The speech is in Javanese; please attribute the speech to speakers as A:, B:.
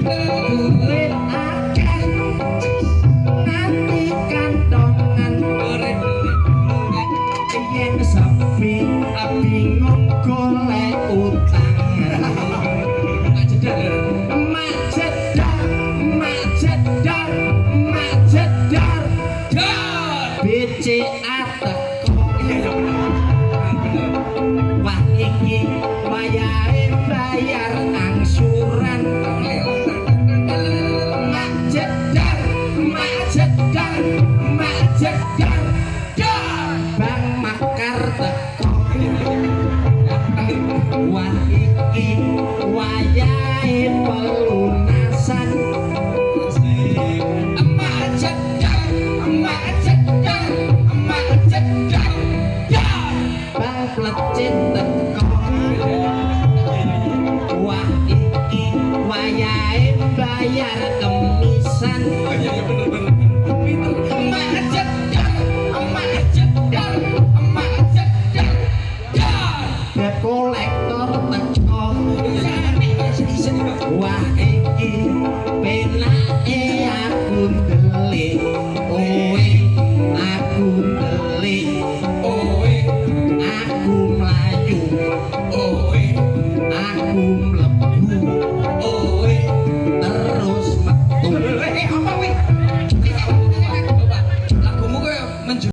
A: duit akeh nganti kantongan yen sepi bingung golek utang mak jedar BCA teko wah iki wayahe bayar angsuran mak jedar bang makar teko wah iki wayahe pelunasan bang plecit teko wah iki wayahe bayar kemisan debt kolektor teko wah iki penake aku ndelik aku ndelik aku mlayu aku